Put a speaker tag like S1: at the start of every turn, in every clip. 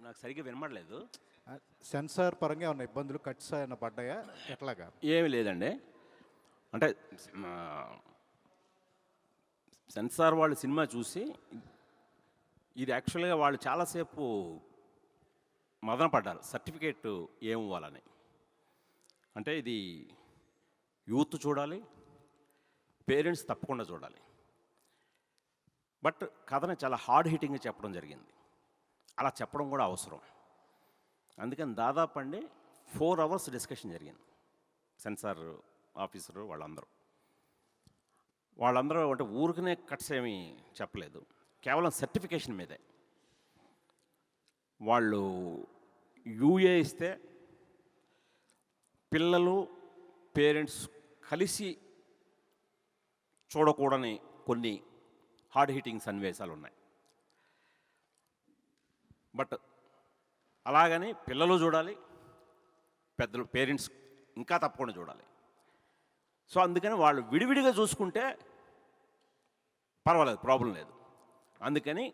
S1: నాకు సరిగ్గా వినపడలేదు.
S2: సెన్సార్ పరంగా ఏమన్నా ఇబ్బందులు కట్స్ ఏమైనా పడ్డాయా ఎట్లాగా?
S1: ఏమీ లేదండి. అంటే సెన్సార్ వాళ్ళు సినిమా చూసి ఇది యాక్చువల్గా వాళ్ళు చాలాసేపు మదన పడ్డారు సర్టిఫికేట్ ఏమివ్వాలని. అంటే ఇది యూత్ చూడాలి, పేరెంట్స్ తప్పకుండా చూడాలి. బట్ కథని చాలా హార్డ్ హిట్టింగ్గా చెప్పడం జరిగింది. అలా చెప్పడం కూడా అవసరం. అందుకని దాదాపు అండి 4 hours డిస్కషన్ జరిగింది. సెన్సార్ ఆఫీసరు వాళ్ళందరూ అంటే ఊరికనే కట్స్ ఏమీ చెప్పలేదు, కేవలం సర్టిఫికేషన్ మీదే. వాళ్ళు యూఏ ఇస్తే పిల్లలు పేరెంట్స్ కలిసి చూడకూడని కొన్ని హార్డ్ హిట్టింగ్ సన్నివేశాలు ఉన్నాయి. బట్ అలాగని పిల్లలు చూడాలి, పెద్దలు పేరెంట్స్ ఇంకా తప్పకుండా చూడాలి. సో అందుకని వాళ్ళు విడివిడిగా చూసుకుంటే పర్వాలేదు, ప్రాబ్లం లేదు. అందుకని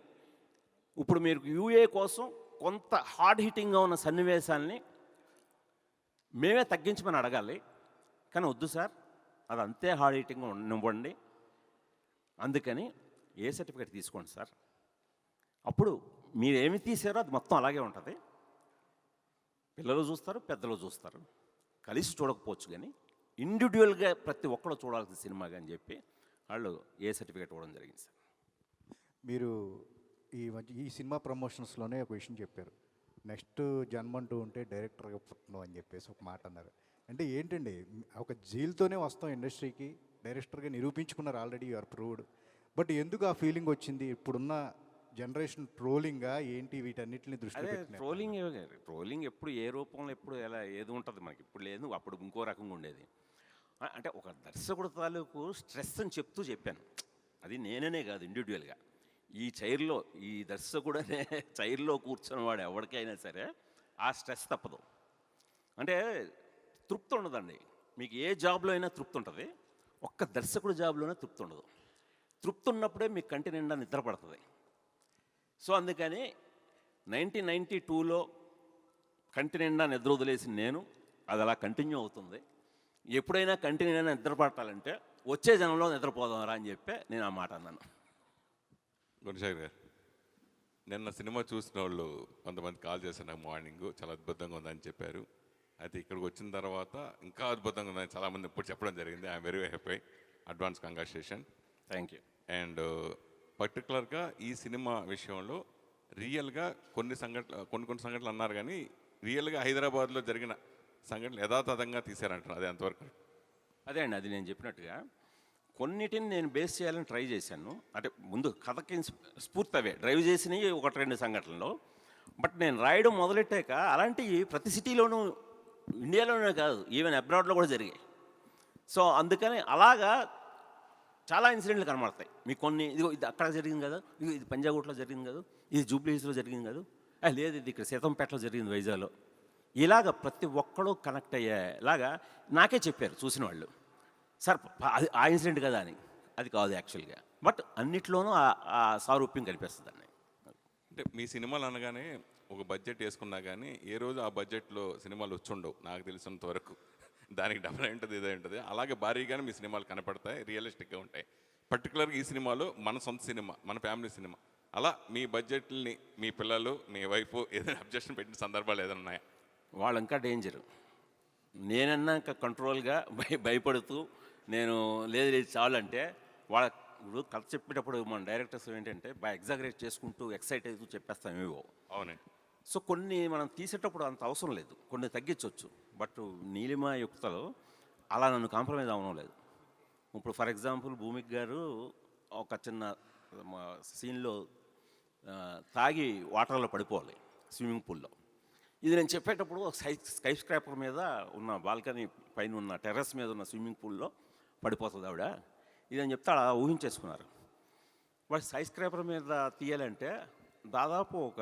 S1: ఇప్పుడు మీరు యూఏ కోసం కొంత హార్డ్ హిట్టింగ్గా ఉన్న సన్నివేశాల్ని మేమే తగ్గించమని అడగాలి. కానీ వద్దు సార్, అది అంతే హార్డ్ హిట్టింగ్గా ఇవ్వండి. అందుకని ఏ సర్టిఫికేట్ తీసుకోండి సార్, అప్పుడు మీరు ఏమి తీసారో అది మొత్తం అలాగే ఉంటుంది. పిల్లలు చూస్తారు, పెద్దలు చూస్తారు, కలిసి చూడకపోవచ్చు. కానీ ఇండివిజువల్గా ప్రతి ఒక్కరు చూడాల్సిన సినిమాగా అని చెప్పి వాళ్ళు ఏ సర్టిఫికేట్ ఇవ్వడం జరిగింది సార్.
S2: మీరు ఈ సినిమా ప్రమోషన్స్లోనే ఒక విషయం చెప్పారు, నెక్స్ట్ జన్మంటూ ఉంటే డైరెక్టర్గా పుట్టను అని చెప్పేసి ఒక మాట అన్నారు. అంటే ఏంటండి, ఒక జీల్తోనే వస్తాం ఇండస్ట్రీకి, డైరెక్టర్గా నిరూపించుకున్నారు, already you are proved. But ఎందుకు ఆ ఫీలింగ్ వచ్చింది? ఇప్పుడున్న జనరేషన్ ట్రోలింగ్గా ఏంటి, వీటన్నిటిని దృష్టి పెట్టి
S1: ట్రోలింగ్ ఎప్పుడు ఏ రూపంలో ఎప్పుడు ఎలా ఏది ఉంటుంది మనకి ఇప్పుడు లేదు, అప్పుడు ఇంకో రకంగా ఉండేది. అంటే ఒక దర్శకుడు తాలూకు స్ట్రెస్ అని చెప్పాను. అది నేననే కాదు, ఇండివిజువల్గా ఈ దర్శకుడనే చైర్లో కూర్చున్న వాడు ఎవరికైనా సరే ఆ స్ట్రెస్ తప్పదు. అంటే తృప్తి ఉండదండి. మీకు ఏ జాబ్లో అయినా తృప్తి ఉంటుంది, ఒక్క దర్శకుడు జాబ్లోనే తృప్తి ఉండదు. తృప్తి ఉన్నప్పుడే మీకు కంటి నిండా నిద్ర పడుతుంది. సో అందుకని 1992లో కంటి నిండా నిద్ర వదిలేసిన నేను, అది అలా కంటిన్యూ అవుతుంది. ఎప్పుడైనా కంటి నిండా నిద్ర పట్టాలంటే వచ్చే జనంలో నిద్రపోదాంరా అని చెప్పి నేను ఆ మాట అన్నాను.
S3: గుణశేఖర్ గారు, నిన్న సినిమా చూసిన వాళ్ళు కొంతమంది కాల్ చేశారు నాకు మార్నింగ్, చాలా అద్భుతంగా ఉందని చెప్పారు. అయితే ఇక్కడికి వచ్చిన తర్వాత ఇంకా అద్భుతంగా ఉందని చాలామంది ఇప్పుడు చెప్పడం జరిగింది. I'm very happy. Advance congratulation.
S1: Thank you.
S3: And పర్టికులర్గా ఈ సినిమా విషయంలో రియల్గా కొన్ని సంఘటనలు అన్నారు, కానీ రియల్గా హైదరాబాద్లో జరిగిన సంఘటనలు యథాతథంగా తీశారంటారు. అది ఎంతవరకు?
S1: అదే అండి, అది నేను చెప్పినట్టుగా కొన్నిటిని నేను బేస్ చేయాలని ట్రై చేశాను. అంటే ముందు కథకి స్ఫూర్తి అవే డ్రైవ్ చేసినవి 1-2 సంఘటనలు. బట్ నేను రాయడం మొదలెట్టాక అలాంటివి ప్రతి సిటీలోనూ, ఇండియాలోనే కాదు, ఈవెన్ అబ్రాడ్లో కూడా జరిగాయి. సో అందుకని అలాగా చాలా ఇన్సిడెంట్లు కనబడతాయి మీకు. కొన్ని ఇది అక్కడ జరిగింది కదా, ఇది పంజాగుట్లో జరిగింది కదా, ఇది జూబ్లీ హిల్స్లో జరిగింది కదా, లేదు ఇది ఇక్కడ సీతంపేటలో జరిగింది, వైజాగ్లో. ఇలాగ ప్రతి ఒక్కడూ కనెక్ట్ అయ్యేలాగా నాకే చెప్పారు చూసిన వాళ్ళు, సార్ అది ఆ ఇన్సిడెంట్ కదా అని. అది కాదు యాక్చువల్గా, బట్ అన్నిట్లోనూ ఆ సారూప్యం కనిపిస్తుందండి.
S3: అంటే మీ సినిమాలు అనగానే ఒక బడ్జెట్ వేసుకున్నా కానీ ఏ రోజు ఆ బడ్జెట్లో సినిమాలు వచ్చుండవు నాకు తెలిసినంత వరకు. దానికి డబల్ ఉంటుంది, ఇదే ఉంటుంది. అలాగే భారీగానే మీ సినిమాలు కనపడతాయి, రియలిస్టిక్గా ఉంటాయి. పర్టికులర్గా ఈ సినిమాలో మన సొంత సినిమా, మన ఫ్యామిలీ సినిమా. అలా మీ బడ్జెట్ని మీ పిల్లలు, మీ వైఫ్ ఏదైనా అబ్జెక్షన్ పెట్టిన సందర్భాలు ఏదైనా ఉన్నాయా?
S1: వాళ్ళు ఇంకా డేంజరు. నేనన్నా ఇంకా కంట్రోల్గా భయపడుతూ నేను లేదు చాలు అంటే వాళ్ళ ఇప్పుడు కథ చెప్పేటప్పుడు మన డైరెక్టర్స్ ఏంటంటే బాగా ఎగ్జాగరేట్ చేసుకుంటూ ఎక్సైట్ అవుతూ చెప్పేస్తాం ఏవో.
S3: అవునండి.
S1: సో కొన్ని మనం తీసేటప్పుడు అంత అవసరం లేదు, కొన్ని తగ్గించవచ్చు. బట్ నీలిమ యుక్తలో అలా నన్ను కాంప్రమైజ్ అవ్వడం లేదు. ఇప్పుడు ఫర్ ఎగ్జాంపుల్ భూమిక్ గారు ఒక చిన్న సీన్లో తాగి వాటర్లో పడిపోవాలి స్విమ్మింగ్ పూల్లో. ఇది నేను చెప్పేటప్పుడు స్కై స్క్రాపర్ మీద ఉన్న బాల్కనీ పైన ఉన్న టెర్రస్ మీద ఉన్న స్విమ్మింగ్ పూల్లో పడిపోతుంది ఆవిడ, ఇదని చెప్తే అలా ఊహించేసుకున్నారు. వాడు స్కై స్క్రాపర్ మీద తీయాలంటే దాదాపు ఒక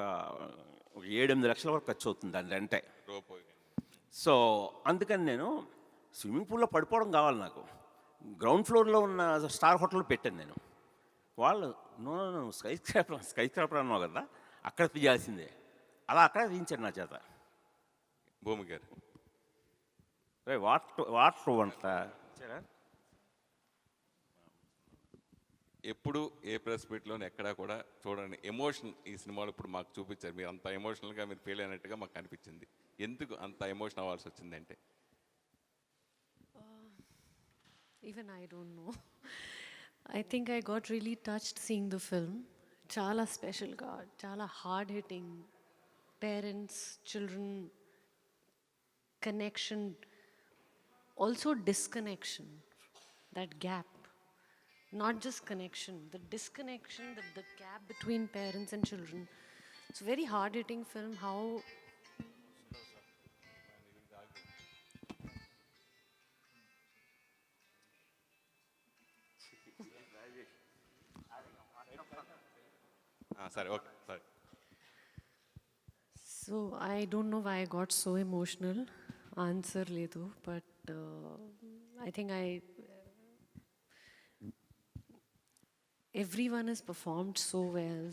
S1: 7-8 లక్షల వరకు ఖర్చు అవుతుంది దాని రెంటే. సో అందుకని నేను స్విమ్మింగ్ పూల్లో పడిపోవడం కావాలి నాకు, గ్రౌండ్ ఫ్లోర్లో ఉన్న స్టార్ హోటల్లో పెట్టాను నేను. వాళ్ళు నో స్కై స్క్రాపర్ అన్నావు కదా, అక్కడ తీయాల్సిందే అలా అక్కడే తీయించాడు నా చేత.
S3: భూమి గారు
S1: రే వాటర్ వంట ఇచ్చారా?
S3: ఎప్పుడు ఏ ప్రెస్ మీట్లోనే ఎక్కడా కూడా చూడండి ఎమోషన్ ఈ సినిమాలో ఇప్పుడు మాకు చూపించారు. మీరు అంత ఎమోషనల్గా మీరు ఫీల్ అయినట్టుగా మాకు అనిపించింది. ఎందుకు అంత ఎమోషన్ అవ్వాల్సి వచ్చిందంటే?
S4: Even I don't know. I think I got really touched seeing the film. Chala special ga, chala hard hitting. Parents, children, connection, also disconnection. That gap. Not just connection, the disconnection, the gap between parents and children. It's a very hard hitting film. How
S3: సరే okay సరే.
S4: So I don't know why I got so emotional. Answer ledu, but I think everyone has performed so well,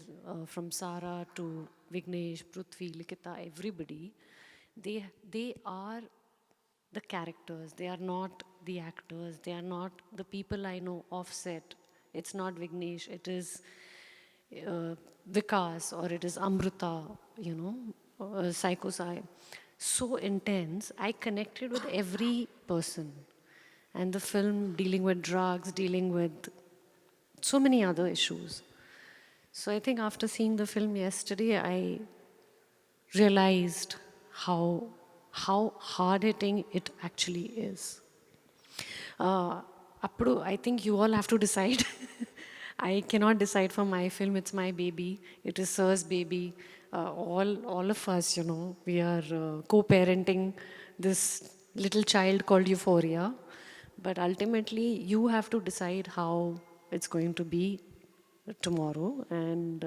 S4: from Sara to Vignesh, Prithvi, Likita, everybody. They are the characters. They are not the actors. They are not the people I know off set. It's not Vignesh. It is Vikas, or it is Amrita, Psycho Sai. So intense. I connected with every person. And the film dealing with drugs, dealing with so many other issues. So I think after seeing the film yesterday, I realized how hard-hitting it actually is. Appudu, I think you all have to decide. I cannot decide for my film. It's my baby. It is Sir's baby. All of us, we are co-parenting this little child called Euphoria. But ultimately, you have to decide how it's going to be tomorrow, and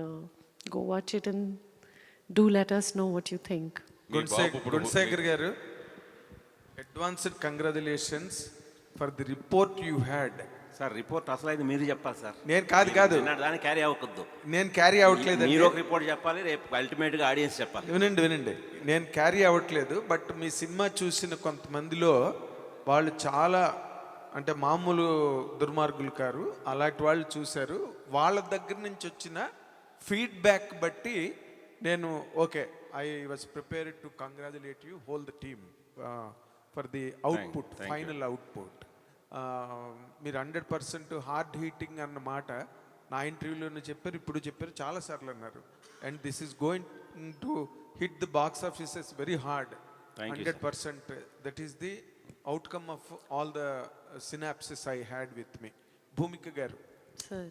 S4: go watch it and do let us know what you think.
S5: Gunsegar garu, advanced congratulations for the report you had.
S1: Sir report అసలు అయితే మీరు చెప్పాలి sir.
S5: నేను కాదు
S1: దాన్ని carry అవ్వకూడదు.
S5: నేను carry అవ్వట్లేదండి.
S1: మీరు ఒక రిపోర్ట్ చెప్పాలి, రేపు అల్టిమేట్గా ఆడియన్స్ చెప్పాలి.
S5: వినండి, నేను క్యారీ అవ్వట్లేదు. బట్ మీ సినిమా చూసిన కొంతమందిలో వాళ్ళు చాలా అంటే మామూలు దుర్మార్గులు కారు, అలాంటి వాళ్ళు చూశారు. వాళ్ళ దగ్గర నుంచి వచ్చిన ఫీడ్బ్యాక్ బట్టి నేను okay, I was prepared to congratulate you whole the team for the output, final output. మీరు 100% హార్డ్ హీటింగ్ అన్న మాట నా ఇంటర్వ్యూలోనే చెప్పారు, ఇప్పుడు చెప్పారు, చాలాసార్లు అన్నారు. And this is going to hit the box offices very hard. 100%. That is the outcome of all the synopsis I had with me. Bhumika గారు,
S4: Sir.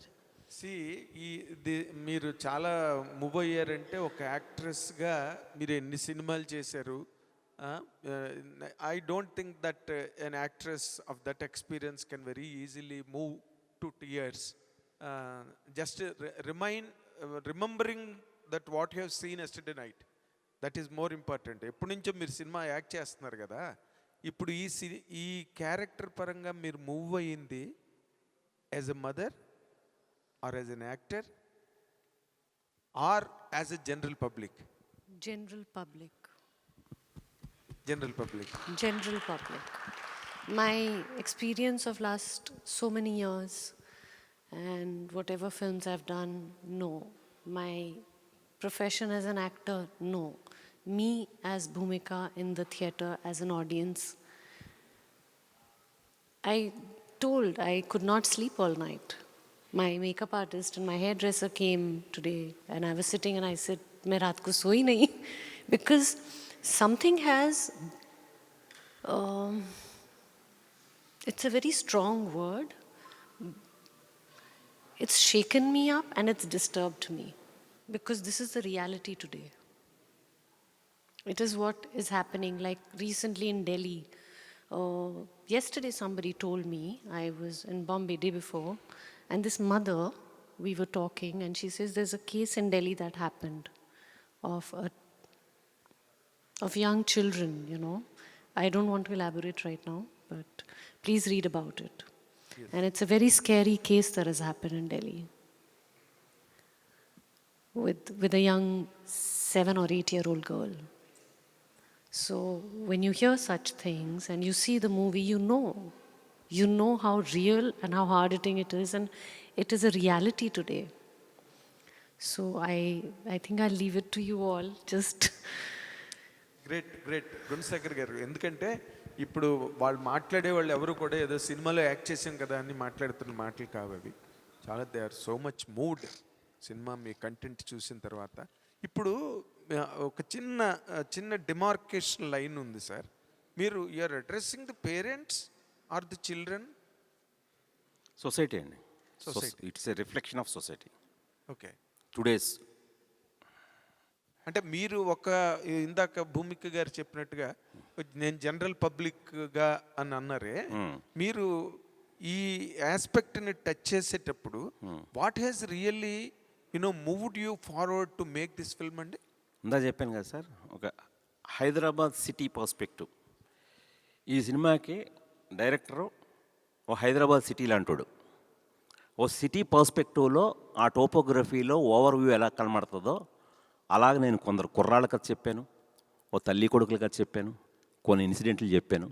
S5: మీరు చాలా మూవ్ అయ్యారంటే ఒక యాక్ట్రెస్గా మీరు ఎన్ని సినిమాలు చేశారు. I don't think that an actress of that experience can very easily move to tears. Just remembering that what you have seen yesterday night, that is more important. ఎప్పటి నుంచో మీరు సినిమా యాక్ట్ చేస్తున్నారు కదా, ఇప్పుడు ఈ క్యారెక్టర్ పరంగా మీరు move అయ్యింది as a mother, or as an actor, or as a general public?
S4: General public.
S5: General public.
S4: General public. My experience of last so many years and whatever films I've done, no. My profession as an actor, no. Me as Bhumika in the theatre as an audience, I could not sleep all night. My makeup artist and my hairdresser came today and I was sitting and I said, "Main raat ko soi nahi," because something has, it's a very strong word. It's shaken me up and it's disturbed me because this is the reality today. It is what is happening. Like recently in Delhi, yesterday somebody told me, I was in Bombay day before, and this mother, we were talking and she says there's a case in Delhi that happened of young children, I don't want to elaborate right now, but please read about it. Yes. And it's a very scary case that has happened in Delhi with a young 7 or 8-year-old girl. So when you hear such things and you see the movie, you know how real and how hard-hitting it is, and it is a reality today. So I think I'll leave it to you all. Just
S5: great Gunasekhar గారు, ఎందుకంటే ఇప్పుడు వాళ్ళు మాట్లాడే వాళ్ళు ఎవరు కూడా ఏదో సినిమాలో యాక్ట్ చేసాం కదా అని మాట్లాడుతున్న మాటలు కావు అవి. చాలా they are so much mood cinema మీ కంటెంట్ చూసిన తర్వాత. ఇప్పుడు ఒక చిన్న డిమార్కేషన్ లైన్ ఉంది సార్. మీరు you are addressing the parents or the children?
S1: Society అండి.
S5: Society.
S1: It's a reflection of society
S5: okay.
S1: Today's.
S5: అంటే మీరు ఇందాక భూమిక గారు చెప్పినట్టుగా నేను జనరల్ పబ్లిక్గా అని అన్నారే, మీరు ఈ ఆస్పెక్ట్ని టచ్ చేసేటప్పుడు what has really moved you forward to make this film అండి?
S1: ఇందా చెప్పాను కదా సార్, ఒక హైదరాబాద్ సిటీ పర్స్పెక్టివ్. ఈ సినిమాకి డైరెక్టరు ఓ హైదరాబాద్ సిటీ లాంటోడు. ఓ సిటీ పర్స్పెక్టివ్లో ఆ టోపోగ్రఫీలో ఓవర్వ్యూ ఎలా కనబడుతుందో అలాగే నేను కొందరు కుర్రాళ్ళ కథ చెప్పాను, ఓ తల్లి కొడుకుల కథ చెప్పాను, కొన్ని ఇన్సిడెంట్లు చెప్పాను.